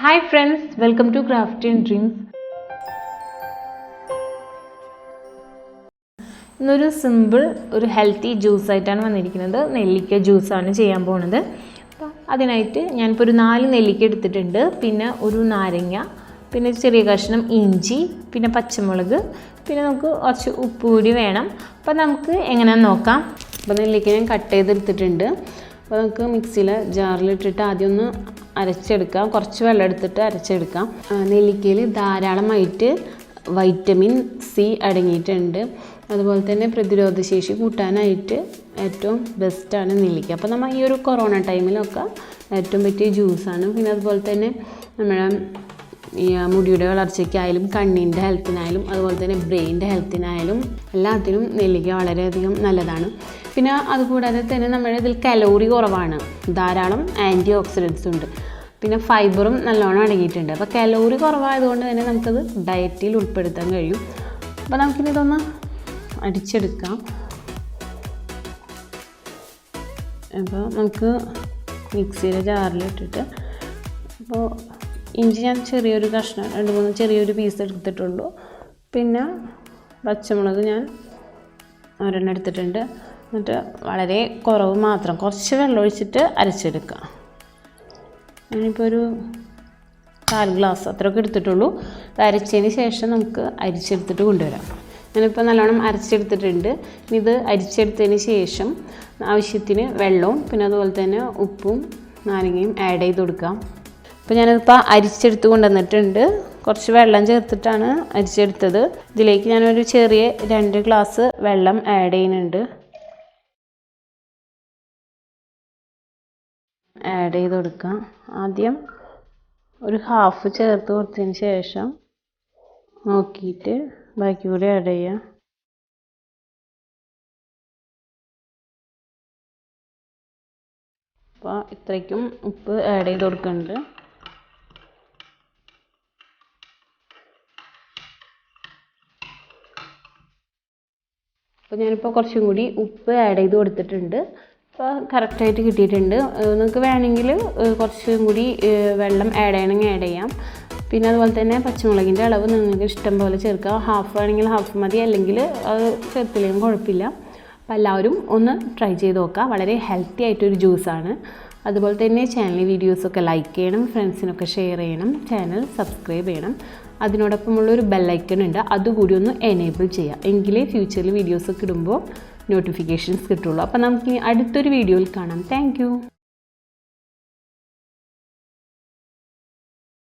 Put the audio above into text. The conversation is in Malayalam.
Hi friends, welcome to Crafty and Dreams. ഇന്നൊരു സിമ്പിൾ ഒരു ഹെൽത്തി ജ്യൂസ് ആയിട്ടാണ് വന്നിരിക്കുന്നത്. നെല്ലിക്ക ജ്യൂസാണ് ചെയ്യാൻ പോകുന്നത്. അപ്പോൾ അതിനായിട്ട് ഞാനിപ്പോൾ ഒരു 4 നെല്ലിക്ക എടുത്തിട്ടുണ്ട്, പിന്നെ ഒരു നാരങ്ങ, പിന്നെ ചെറിയ കഷ്ണം ഇഞ്ചി, പിന്നെ പച്ചമുളക്, പിന്നെ നമുക്ക് കുറച്ച് ഉപ്പ് കൂടി വേണം. അപ്പോൾ നമുക്ക് എങ്ങനെയാണെന്ന് നോക്കാം. അപ്പോൾ നെല്ലിക്ക ഞാൻ കട്ട് ചെയ്തെടുത്തിട്ടുണ്ട്. അപ്പോൾ നമുക്ക് മിക്സിയിൽ ജാറിലിട്ടിട്ട് ആദ്യം ഒന്ന് അരച്ചെടുക്കാം. കുറച്ച് വെള്ളം എടുത്തിട്ട് അരച്ചെടുക്കാം. നെല്ലിക്കയിൽ ധാരാളമായിട്ട് വൈറ്റമിൻ സി അടങ്ങിയിട്ടുണ്ട്. അതുപോലെ തന്നെ പ്രതിരോധശേഷി കൂട്ടാനായിട്ട് ഏറ്റവും ബെസ്റ്റാണ് നെല്ലിക്ക. അപ്പോൾ നമ്മൾ ഈ ഒരു കൊറോണ ടൈമിലൊക്കെ ഏറ്റവും പറ്റിയ ജ്യൂസാണ്. പിന്നെ അതുപോലെ തന്നെ നമ്മുടെ ഈ മുടിയുടെ വളർച്ചയ്ക്കായാലും കണ്ണിൻ്റെ ഹെൽത്തിനായാലും അതുപോലെ തന്നെ ബ്രെയിനിൻ്റെ ഹെൽത്തിനായാലും എല്ലാത്തിനും നെല്ലിക്ക വളരെയധികം നല്ലതാണ്. പിന്നെ അതുകൂടാതെ തന്നെ നമ്മുടെ ഇതിൽ കലോറി കുറവാണ്, ധാരാളം ആൻറ്റി ഓക്സിഡൻസ് ഉണ്ട്, പിന്നെ ഫൈബറും നല്ലോണം അടങ്ങിയിട്ടുണ്ട്. അപ്പോൾ കലോറി കുറവായതുകൊണ്ട് തന്നെ നമുക്കത് ഡയറ്റിൽ ഉൾപ്പെടുത്താൻ കഴിയും. അപ്പോൾ നമുക്കിനി ഇതൊന്ന് അടിച്ചെടുക്കാം. അപ്പോൾ നമുക്ക് മിക്സിയുടെ ജാറിലിട്ടിട്ട്, അപ്പോൾ ഇഞ്ചി ഞാൻ ചെറിയൊരു കഷ്ണം 2-3 ചെറിയൊരു പീസ് എടുത്തിട്ടുള്ളൂ. പിന്നെ പച്ചമുളക് ഞാൻ ഒരെണ്ണം എടുത്തിട്ടുണ്ട്. എന്നിട്ട് വളരെ കുറവ് മാത്രം കുറച്ച് വെള്ളം ഒഴിച്ചിട്ട് അരച്ചെടുക്കാം. ഞാനിപ്പോൾ ഒരു 4 ഗ്ലാസ് അത്രയൊക്കെ എടുത്തിട്ടുള്ളൂ. അരച്ചതിന് ശേഷം നമുക്ക് അരിച്ചെടുത്തിട്ട് കൊണ്ടുവരാം. ഞാനിപ്പോൾ നല്ലോണം അരച്ചെടുത്തിട്ടുണ്ട്. ഇത് അരിച്ചെടുത്തതിന് ശേഷം ആവശ്യത്തിന് വെള്ളവും പിന്നെ അതുപോലെ തന്നെ ഉപ്പും നാരങ്ങയും ആഡ് ചെയ്ത് കൊടുക്കാം. അപ്പോൾ ഞാനിപ്പോൾ അരിച്ചെടുത്ത് കൊണ്ടുവന്നിട്ടുണ്ട്. കുറച്ച് വെള്ളം ചേർത്തിട്ടാണ് അരിച്ചെടുത്തത്. ഇതിലേക്ക് ഞാനൊരു ചെറിയ 2 ഗ്ലാസ് വെള്ളം ആഡ് ചെയ്യുന്നുണ്ട്. ആഡ് ചെയ്ത് കൊടുക്കാം. ആദ്യം ഒരു ഹാഫ് ചേർത്ത് കൊടുത്തതിന് ശേഷം നോക്കിയിട്ട് ബാക്കി കൂടി ആഡ് ചെയ്യാം. അപ്പോൾ ഇത്രയ്ക്കും ഉപ്പ് ആഡ് ചെയ്ത് കൊടുക്കുന്നുണ്ട്. അപ്പോൾ ഞാനിപ്പോൾ കുറച്ചും കൂടി ഉപ്പ് ആഡ് ചെയ്ത് കൊടുത്തിട്ടുണ്ട്. അപ്പോൾ കറക്റ്റായിട്ട് കിട്ടിയിട്ടുണ്ട്. നിങ്ങൾക്ക് വേണമെങ്കിൽ കുറച്ചും കൂടി വെള്ളം ആഡ് ചെയ്യണമെങ്കിൽ ആഡ് ചെയ്യാം. പിന്നെ അതുപോലെ തന്നെ പച്ചമുളകിൻ്റെ അളവ് നിങ്ങൾക്ക് ഇഷ്ടം പോലെ ചേർക്കാം. ഹാഫ് ആണെങ്കിൽ ഹാഫ് മതി, അല്ലെങ്കിൽ അത് ചേർത്തില്ലെങ്കിൽ കുഴപ്പമില്ല. അപ്പോൾ എല്ലാവരും ഒന്ന് ട്രൈ ചെയ്ത് നോക്കുക. വളരെ ഹെൽത്തി ആയിട്ടൊരു ജ്യൂസാണ്. അതുപോലെ തന്നെ ചാനൽ വീഡിയോസൊക്കെ ലൈക്ക് ചെയ്യണം, ഫ്രണ്ട്സിനൊക്കെ ഷെയർ ചെയ്യണം, ചാനൽ സബ്സ്ക്രൈബ് ചെയ്യണം. അതിനോടൊപ്പമുള്ളൊരു ബെല്ലൈക്കൺ ഉണ്ട്, അതുകൂടി ഒന്ന് എനേബിൾ ചെയ്യുക. എങ്കിലേ ഫ്യൂച്ചറിൽ വീഡിയോസൊക്കെ ഇടുമ്പോൾ നോട്ടിഫിക്കേഷൻസ് കിട്ടുള്ളൂ. അപ്പോൾ നമുക്ക് അടുത്തൊരു വീഡിയോയിൽ കാണാം. താങ്ക്